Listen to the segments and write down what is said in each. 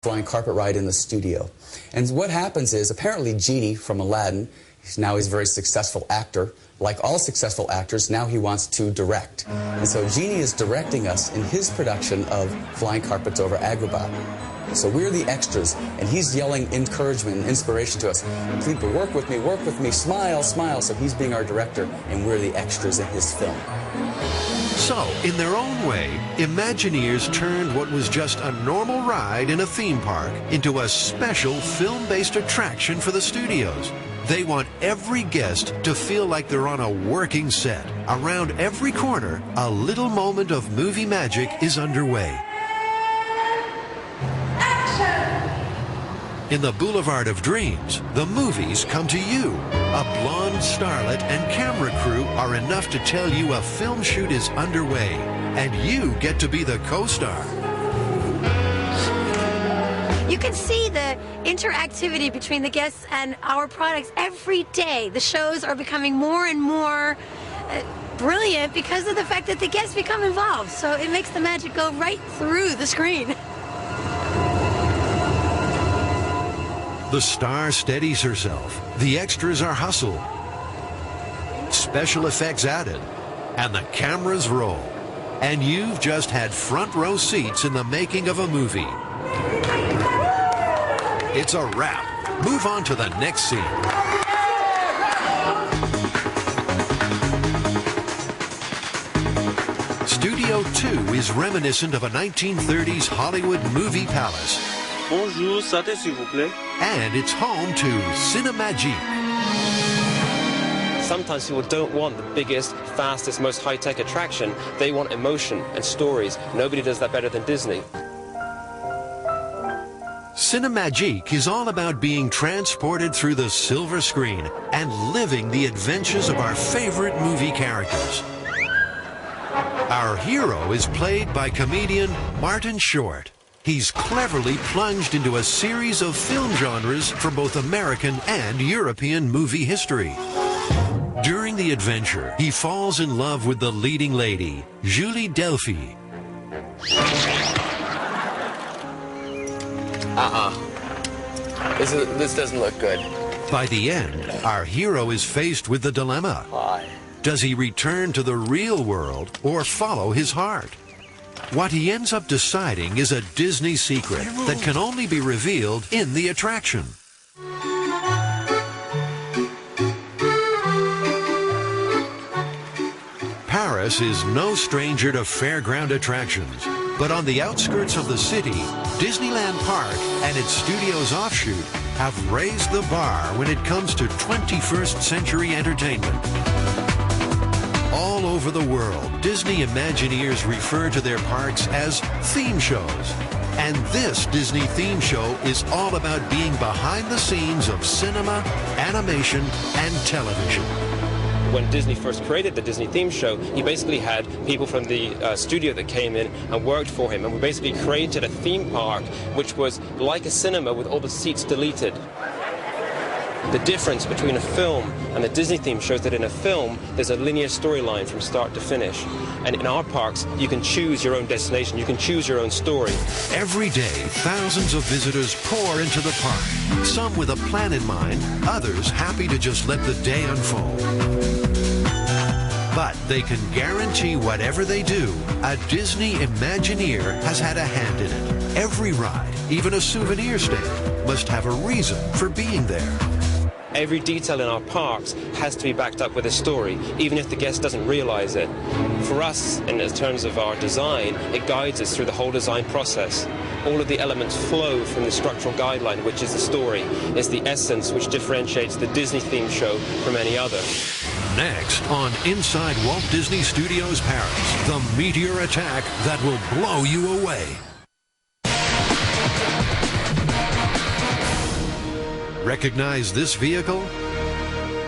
flying carpet ride in the studio. And what happens is, apparently Genie from Aladdin, he's a very successful actor. Like all successful actors, now he wants to direct. And so Genie is directing us in his production of Flying Carpets over Agrabah. So we're the extras, and he's yelling encouragement and inspiration to us. Please work with me, smile, smile. So he's being our director, and we're the extras in his film. So, in their own way, Imagineers turned what was just a normal ride in a theme park into a special film-based attraction for the studios. They want every guest to feel like they're on a working set. Around every corner, a little moment of movie magic is underway. In the Boulevard of Dreams, the movies come to you. A blonde starlet and camera crew are enough to tell you a film shoot is underway, and you get to be the co-star. You can see the interactivity between the guests and our products every day. The shows are becoming more and more brilliant because of the fact that the guests become involved. So it makes the magic go right through the screen. The star steadies herself. The extras are hustled. Special effects added. And the cameras roll. And you've just had front row seats in the making of a movie. It's a wrap. Move on to the next scene. Studio 2 is reminiscent of a 1930s Hollywood movie palace. Bonjour, santé s'il vous plaît. And it's home to Cinemagique. Sometimes people don't want the biggest, fastest, most high-tech attraction. They want emotion and stories. Nobody does that better than Disney. Cinemagique is all about being transported through the silver screen and living the adventures of our favorite movie characters. Our hero is played by comedian Martin Short. He's cleverly plunged into a series of film genres from both American and European movie history. During the adventure, he falls in love with the leading lady, Julie Delphi. This doesn't look good. By the end, our hero is faced with the dilemma. Why? Does he return to the real world or follow his heart? What he ends up deciding is a Disney secret that can only be revealed in the attraction. Paris is no stranger to fairground attractions, but on the outskirts of the city, Disneyland Park and its studios offshoot have raised the bar when it comes to 21st century entertainment. All over the world, Disney Imagineers refer to their parks as theme shows. And this Disney theme show is all about being behind the scenes of cinema, animation, and television. When Disney first created the Disney theme show, he basically had people from the studio that came in and worked for him. And we basically created a theme park which was like a cinema with all the seats deleted. The difference between a film and the Disney theme shows that in a film, there's a linear storyline from start to finish. And in our parks, you can choose your own destination, you can choose your own story. Every day, thousands of visitors pour into the park, some with a plan in mind, others happy to just let the day unfold. But they can guarantee whatever they do, a Disney Imagineer has had a hand in it. Every ride, even a souvenir stand, must have a reason for being there. Every detail in our parks has to be backed up with a story, even if the guest doesn't realize it. For us, in terms of our design, it guides us through the whole design process. All of the elements flow from the structural guideline, which is the story. It's the essence which differentiates the Disney theme show from any other. Next on Inside Walt Disney Studios Paris, the meteor attack that will blow you away. Recognize this vehicle?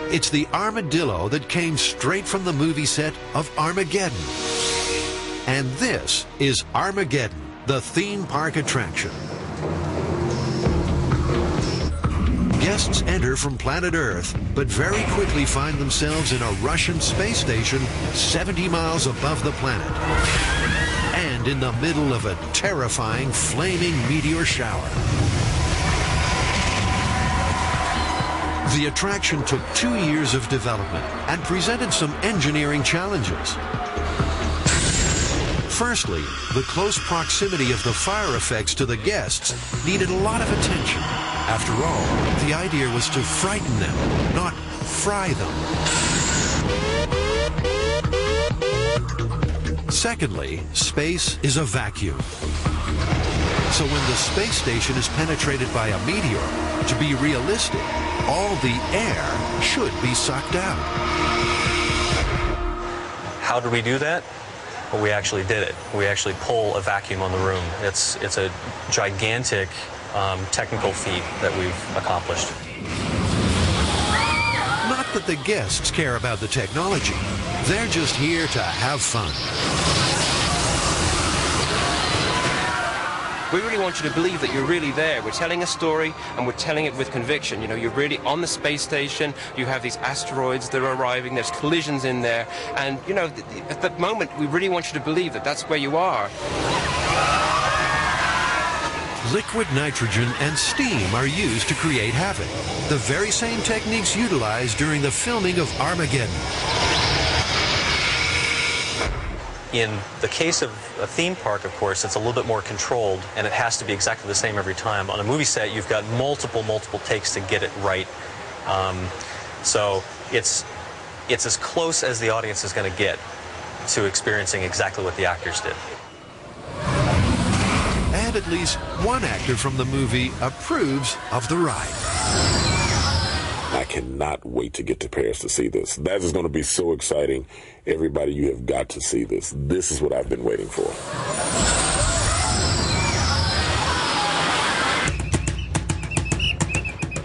It's the armadillo that came straight from the movie set of Armageddon. And this is Armageddon, the theme park attraction. Guests enter from planet Earth, but very quickly find themselves in a Russian space station 70 miles above the planet. And land in the middle of a terrifying flaming meteor shower. The attraction took 2 years of development and presented some engineering challenges. Firstly, the close proximity of the fire effects to the guests needed a lot of attention. After all, the idea was to frighten them, not fry them. Secondly, space is a vacuum. So when the space station is penetrated by a meteor, to be realistic, all the air should be sucked out. How do we do that? Well, we actually did it. We actually pull a vacuum on the room. It's a gigantic technical feat that we've accomplished. Not that the guests care about the technology. They're just here to have fun. We really want you to believe that you're really there. We're telling a story, and we're telling it with conviction. You know, you're really on the space station. You have these asteroids that are arriving. There's collisions in there. And, you know, at that moment, we really want you to believe that that's where you are. Liquid nitrogen and steam are used to create havoc. The very same techniques utilized during the filming of Armageddon. In the case of a theme park, of course, it's a little bit more controlled, and it has to be exactly the same every time. On a movie set, you've got multiple takes to get it right. So it's as close as the audience is going to get to experiencing exactly what the actors did. And at least one actor from the movie approves of the ride. I cannot wait to get to Paris to see this. That is going to be so exciting. Everybody, you have got to see this. This is what I've been waiting for.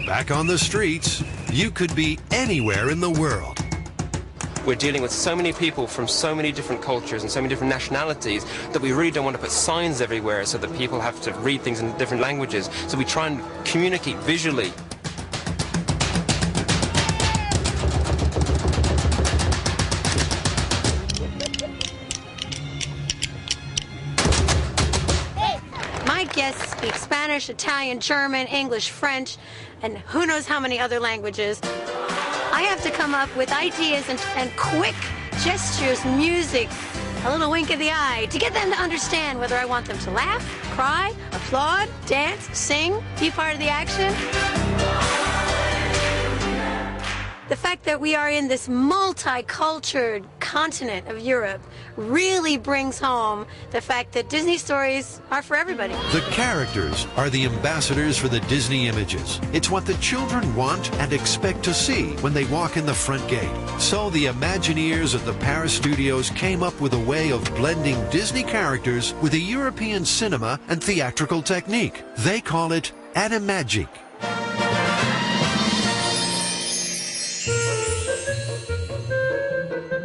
Back on the streets, you could be anywhere in the world. We're dealing with so many people from so many different cultures and so many different nationalities that we really don't want to put signs everywhere so that people have to read things in different languages. So we try and communicate visually. Guests speak Spanish, Italian, German, English, French, and who knows how many other languages. I have to come up with ideas and quick gestures, music, a little wink of the eye to get them to understand whether I want them to laugh, cry, applaud, dance, sing, be part of the action. The fact that we are in this multicultural continent of Europe really brings home the fact that Disney stories are for everybody. The characters are the ambassadors for the Disney images. It's what the children want and expect to see when they walk in the front gate. So the Imagineers at the Paris studios came up with a way of blending Disney characters with a European cinema and theatrical technique. They call it animagic.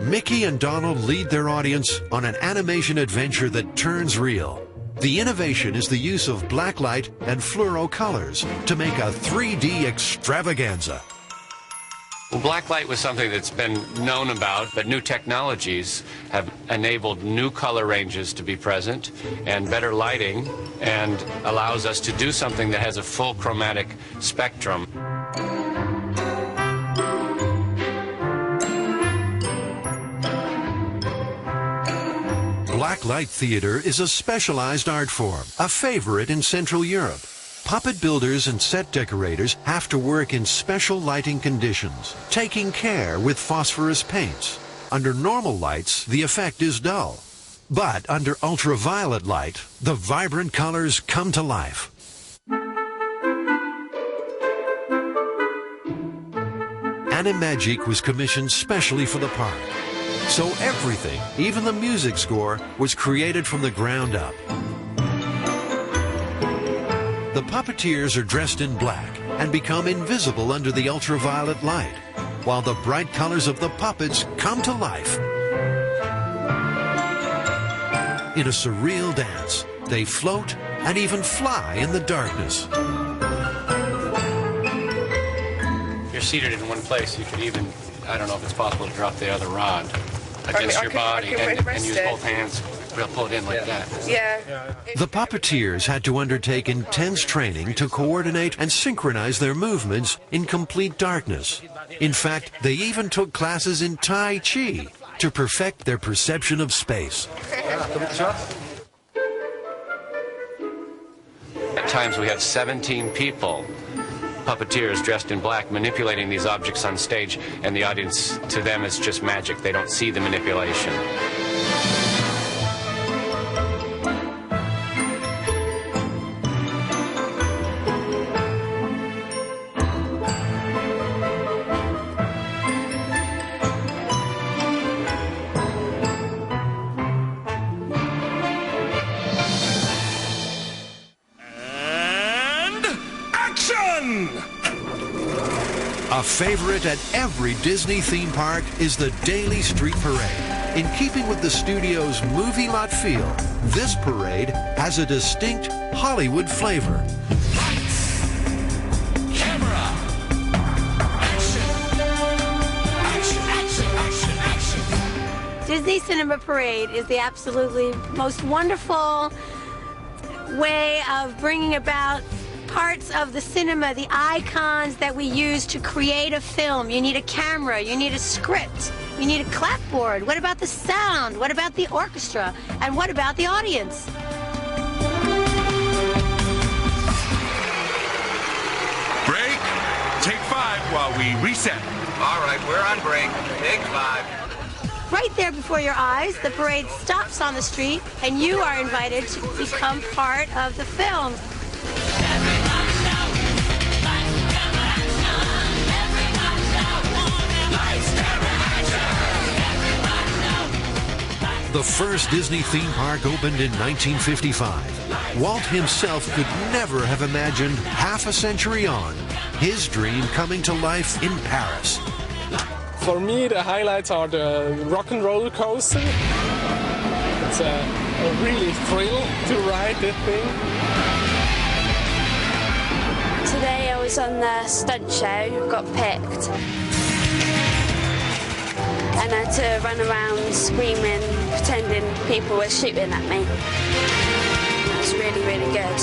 Mickey and Donald lead their audience on an animation adventure that turns real. The innovation is the use of blacklight and fluoro colors to make a 3D extravaganza. Well, blacklight was something that's been known about, but new technologies have enabled new color ranges to be present and better lighting, and allows us to do something that has a full chromatic spectrum. Blacklight theater is a specialized art form, a favorite in Central Europe. Puppet builders and set decorators have to work in special lighting conditions, taking care with phosphorus paints. Under normal lights, the effect is dull. But under ultraviolet light, the vibrant colors come to life. Animagic was commissioned specially for the park. So everything, even the music score, was created from the ground up. The puppeteers are dressed in black and become invisible under the ultraviolet light, while the bright colors of the puppets come to life. In a surreal dance, they float and even fly in the darkness. If you're seated in one place, you could even, I don't know if it's possible to drop the other rod against your body and use both hands. We'll pull it in like that. Yeah. The puppeteers had to undertake intense training to coordinate and synchronize their movements in complete darkness. In fact, they even took classes in Tai Chi to perfect their perception of space. At times we have 17 people, puppeteers dressed in black, manipulating these objects on stage, and the audience, to them, is just magic. They don't see the manipulation. A favorite at every Disney theme park is the daily street parade. In keeping with the studio's movie lot feel, this parade has a distinct Hollywood flavor. Lights, camera, action, action, action, action, action. Disney Cinema Parade is the absolutely most wonderful way of bringing about parts of the cinema, the icons that we use to create a film. You need a camera, you need a script, you need a clapboard. What about the sound? What about the orchestra? And what about the audience? Break. Take 5 while we reset. All right, we're on break. Take 5. Right there before your eyes, the parade stops on the street, and you are invited to become part of the film. The first Disney theme park opened in 1955. Walt himself could never have imagined half a century on his dream coming to life in Paris. For me, the highlights are the rock and roller coaster. It's a really thrill to ride that thing. Today I was on the stunt show, got picked. And I had to run around screaming, pretending people were shooting at me. It was really, really good.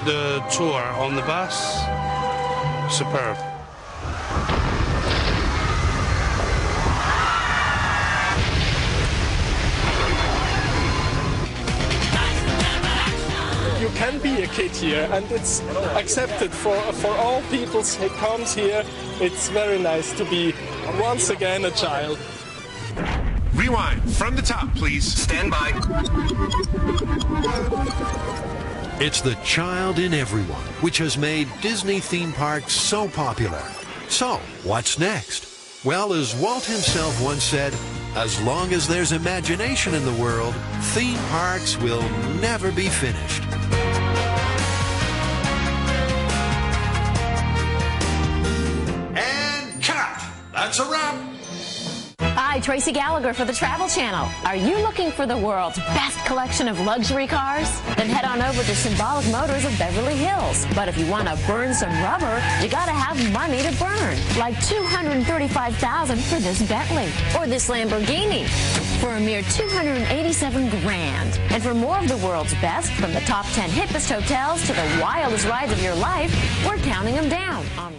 The tour on the bus, superb. You can be a kid here, and it's accepted for all people who comes here. It's very nice to be once again a child. Rewind from the top, please. Stand by. It's the child in everyone, which has made Disney theme parks so popular. So, what's next? Well, as Walt himself once said, as long as there's imagination in the world, theme parks will never be finished. And cut. That's a wrap. Hi, Tracy Gallagher for the Travel Channel. Are you looking for the world's best collection of luxury cars? Then head on over to Symbolic Motors of Beverly Hills. But if you want to burn some rubber, you got to have money to burn. Like $235,000 for this Bentley or this Lamborghini for a mere $287 grand. And for more of the world's best, from the top 10 hippest hotels to the wildest rides of your life, we're counting them down on